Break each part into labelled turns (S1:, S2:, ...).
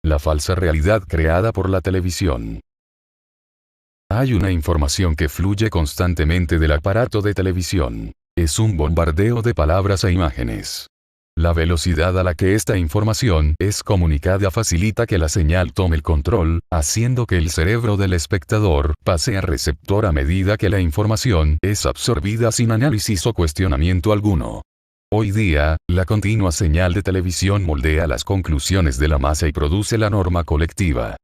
S1: La falsa realidad creada por la televisión. Hay una información que fluye constantemente del aparato de televisión. Es un bombardeo de palabras e imágenes. La velocidad a la que esta información es comunicada facilita que la señal tome el control, haciendo que el cerebro del espectador pase a receptor a medida que la información es absorbida sin análisis o cuestionamiento alguno. Hoy día, la continua señal de televisión moldea las conclusiones de la masa y produce la norma colectiva.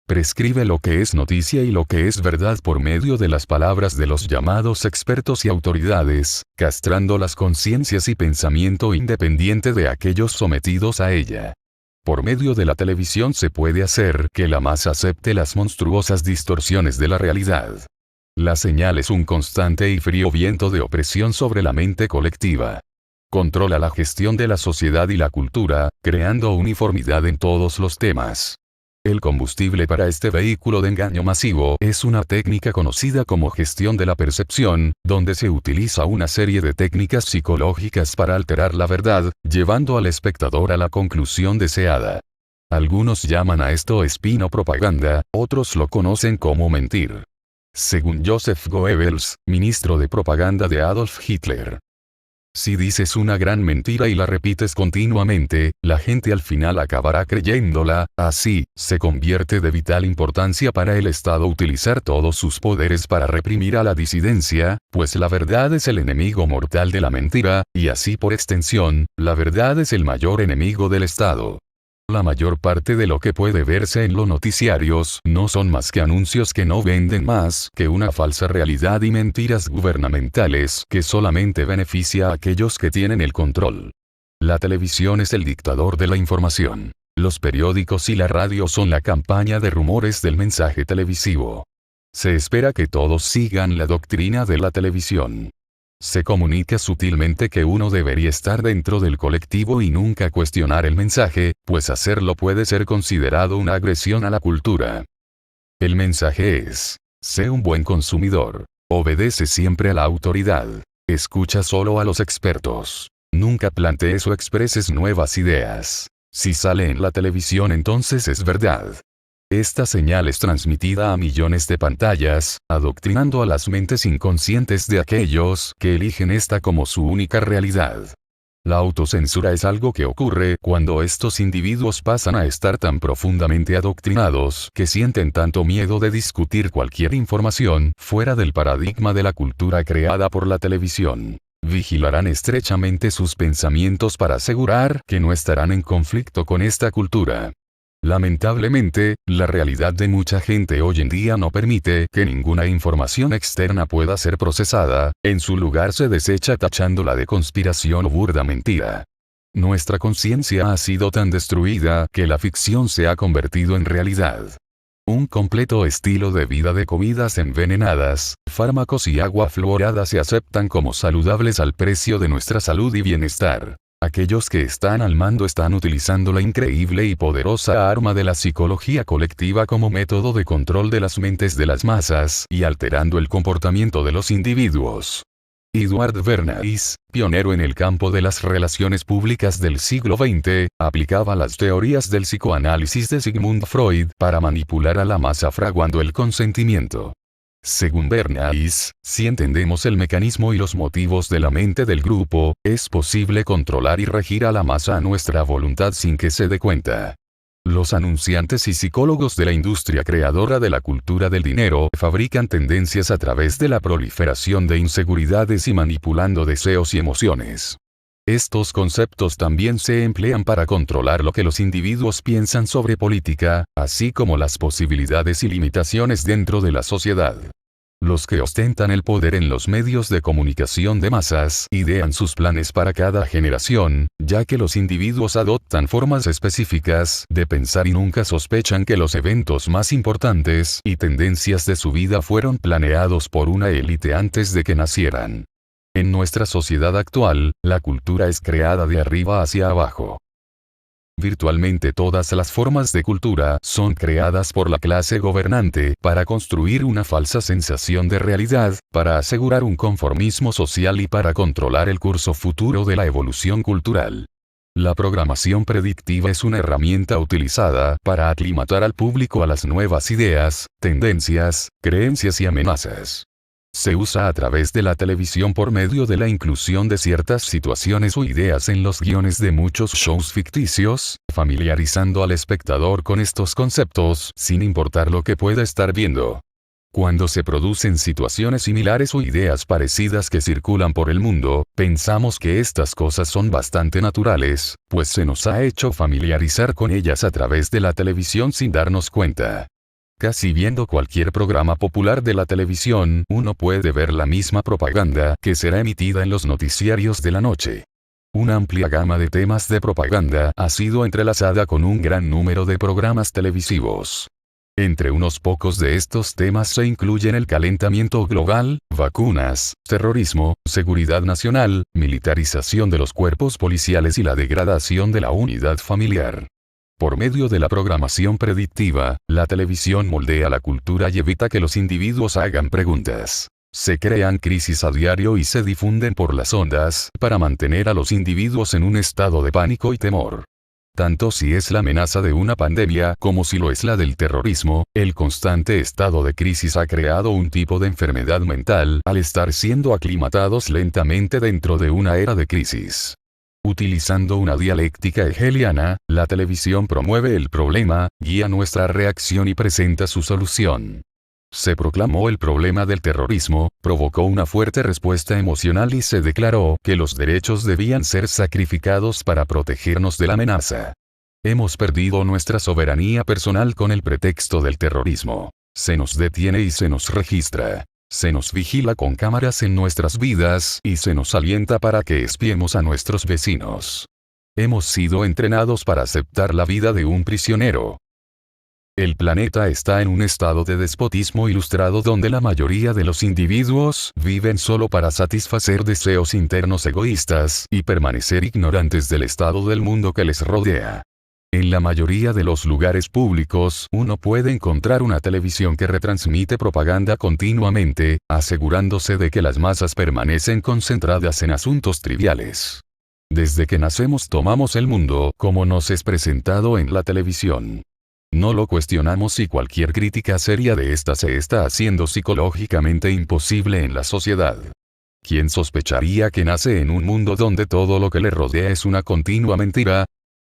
S1: Prescribe lo que es noticia y lo que es verdad por medio de las palabras de los llamados expertos y autoridades, castrando las conciencias y pensamiento independiente de aquellos sometidos a ella. Por medio de la televisión se puede hacer que la masa acepte las monstruosas distorsiones de la realidad. La señal es un constante y frío viento de opresión sobre la mente colectiva. Controla la gestión de la sociedad y la cultura, creando uniformidad en todos los temas. El combustible para este vehículo de engaño masivo es una técnica conocida como gestión de la percepción, donde se utiliza una serie de técnicas psicológicas para alterar la verdad, llevando al espectador a la conclusión deseada. Algunos llaman a esto spin o propaganda, otros lo conocen como mentir. Según Joseph Goebbels, ministro de propaganda de Adolf Hitler. Si dices una gran mentira y la repites continuamente, la gente al final acabará creyéndola. Así, se convierte de vital importancia para el Estado utilizar todos sus poderes para reprimir a la disidencia, pues la verdad es el enemigo mortal de la mentira, y así por extensión, la verdad es el mayor enemigo del Estado. La mayor parte de lo que puede verse en los noticiarios no son más que anuncios que no venden más que una falsa realidad y mentiras gubernamentales que solamente beneficia a aquellos que tienen el control. La televisión es el dictador de la información. Los periódicos y la radio son la campaña de rumores del mensaje televisivo. Se espera que todos sigan la doctrina de la televisión. Se comunica sutilmente que uno debería estar dentro del colectivo y nunca cuestionar el mensaje, pues hacerlo puede ser considerado una agresión a la cultura. El mensaje es: sé un buen consumidor. Obedece siempre a la autoridad. Escucha solo a los expertos. Nunca plantees o expreses nuevas ideas. Si sale en la televisión entonces es verdad. Esta señal es transmitida a millones de pantallas, adoctrinando a las mentes inconscientes de aquellos que eligen esta como su única realidad. La autocensura es algo que ocurre cuando estos individuos pasan a estar tan profundamente adoctrinados que sienten tanto miedo de discutir cualquier información fuera del paradigma de la cultura creada por la televisión. Vigilarán estrechamente sus pensamientos para asegurar que no estarán en conflicto con esta cultura. Lamentablemente, la realidad de mucha gente hoy en día no permite que ninguna información externa pueda ser procesada, en su lugar se desecha tachándola de conspiración o burda mentira. Nuestra conciencia ha sido tan destruida que la ficción se ha convertido en realidad. Un completo estilo de vida de comidas envenenadas, fármacos y agua fluorada se aceptan como saludables al precio de nuestra salud y bienestar. Aquellos que están al mando están utilizando la increíble y poderosa arma de la psicología colectiva como método de control de las mentes de las masas y alterando el comportamiento de los individuos. Edward Bernays, pionero en el campo de las relaciones públicas del siglo XX, aplicaba las teorías del psicoanálisis de Sigmund Freud para manipular a la masa fraguando el consentimiento. Según Bernays, si entendemos el mecanismo y los motivos de la mente del grupo, es posible controlar y regir a la masa a nuestra voluntad sin que se dé cuenta. Los anunciantes y psicólogos de la industria creadora de la cultura del dinero fabrican tendencias a través de la proliferación de inseguridades y manipulando deseos y emociones. Estos conceptos también se emplean para controlar lo que los individuos piensan sobre política, así como las posibilidades y limitaciones dentro de la sociedad. Los que ostentan el poder en los medios de comunicación de masas idean sus planes para cada generación, ya que los individuos adoptan formas específicas de pensar y nunca sospechan que los eventos más importantes y tendencias de su vida fueron planeados por una élite antes de que nacieran. En nuestra sociedad actual, la cultura es creada de arriba hacia abajo. Virtualmente todas las formas de cultura son creadas por la clase gobernante para construir una falsa sensación de realidad, para asegurar un conformismo social y para controlar el curso futuro de la evolución cultural. La programación predictiva es una herramienta utilizada para aclimatar al público a las nuevas ideas, tendencias, creencias y amenazas. Se usa a través de la televisión por medio de la inclusión de ciertas situaciones o ideas en los guiones de muchos shows ficticios, familiarizando al espectador con estos conceptos sin importar lo que pueda estar viendo. Cuando se producen situaciones similares o ideas parecidas que circulan por el mundo, pensamos que estas cosas son bastante naturales, pues se nos ha hecho familiarizar con ellas a través de la televisión sin darnos cuenta. Casi viendo cualquier programa popular de la televisión, uno puede ver la misma propaganda que será emitida en los noticiarios de la noche. Una amplia gama de temas de propaganda ha sido entrelazada con un gran número de programas televisivos. Entre unos pocos de estos temas se incluyen el calentamiento global, vacunas, terrorismo, seguridad nacional, militarización de los cuerpos policiales y la degradación de la unidad familiar. Por medio de la programación predictiva, la televisión moldea la cultura y evita que los individuos hagan preguntas. Se crean crisis a diario y se difunden por las ondas, para mantener a los individuos en un estado de pánico y temor. Tanto si es la amenaza de una pandemia como si lo es la del terrorismo, el constante estado de crisis ha creado un tipo de enfermedad mental al estar siendo aclimatados lentamente dentro de una era de crisis. Utilizando una dialéctica hegeliana, la televisión promueve el problema, guía nuestra reacción y presenta su solución. Se proclamó el problema del terrorismo, provocó una fuerte respuesta emocional y se declaró que los derechos debían ser sacrificados para protegernos de la amenaza. Hemos perdido nuestra soberanía personal con el pretexto del terrorismo. Se nos detiene y se nos registra. Se nos vigila con cámaras en nuestras vidas y se nos alienta para que espiemos a nuestros vecinos. Hemos sido entrenados para aceptar la vida de un prisionero. El planeta está en un estado de despotismo ilustrado donde la mayoría de los individuos viven solo para satisfacer deseos internos egoístas y permanecer ignorantes del estado del mundo que les rodea. En la mayoría de los lugares públicos uno puede encontrar una televisión que retransmite propaganda continuamente, asegurándose de que las masas permanecen concentradas en asuntos triviales. Desde que nacemos tomamos el mundo como nos es presentado en la televisión. No lo cuestionamos y cualquier crítica seria de esta se está haciendo psicológicamente imposible en la sociedad. ¿Quién sospecharía que nace en un mundo donde todo lo que le rodea es una continua mentira?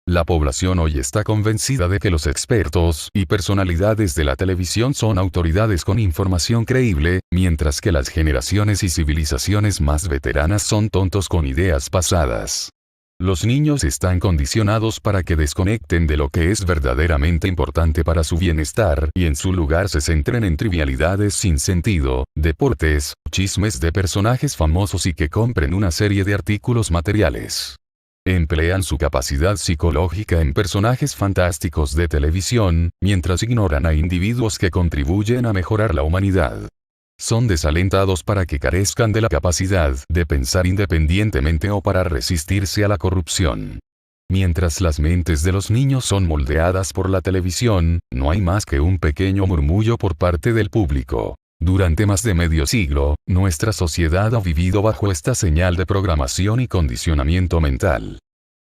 S1: La población hoy está convencida de que los expertos y personalidades de la televisión son autoridades con información creíble, mientras que las generaciones y civilizaciones más veteranas son tontos con ideas pasadas. Los niños están condicionados para que desconecten de lo que es verdaderamente importante para su bienestar y en su lugar se centren en trivialidades sin sentido, deportes, chismes de personajes famosos y que compren una serie de artículos materiales. Emplean su capacidad psicológica en personajes fantásticos de televisión, mientras ignoran a individuos que contribuyen a mejorar la humanidad. Son desalentados para que carezcan de la capacidad de pensar independientemente o para resistirse a la corrupción. Mientras las mentes de los niños son moldeadas por la televisión, no hay más que un pequeño murmullo por parte del público. Durante más de medio siglo, nuestra sociedad ha vivido bajo esta señal de programación y condicionamiento mental.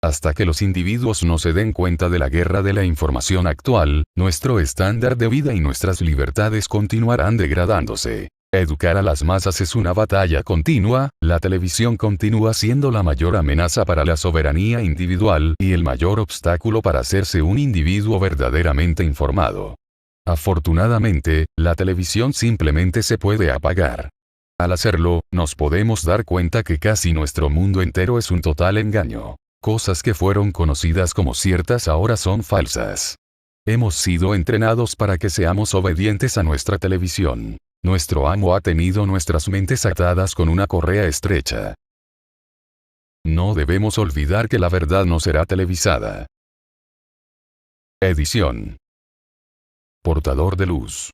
S1: Hasta que los individuos no se den cuenta de la guerra de la información actual, nuestro estándar de vida y nuestras libertades continuarán degradándose. Educar a las masas es una batalla continua, la televisión continúa siendo la mayor amenaza para la soberanía individual y el mayor obstáculo para hacerse un individuo verdaderamente informado. Afortunadamente, la televisión simplemente se puede apagar. Al hacerlo, nos podemos dar cuenta que casi nuestro mundo entero es un total engaño. Cosas que fueron conocidas como ciertas ahora son falsas. Hemos sido entrenados para que seamos obedientes a nuestra televisión. Nuestro amo ha tenido nuestras mentes atadas con una correa estrecha. No debemos olvidar que la verdad no será televisada. Edición. Portador de luz.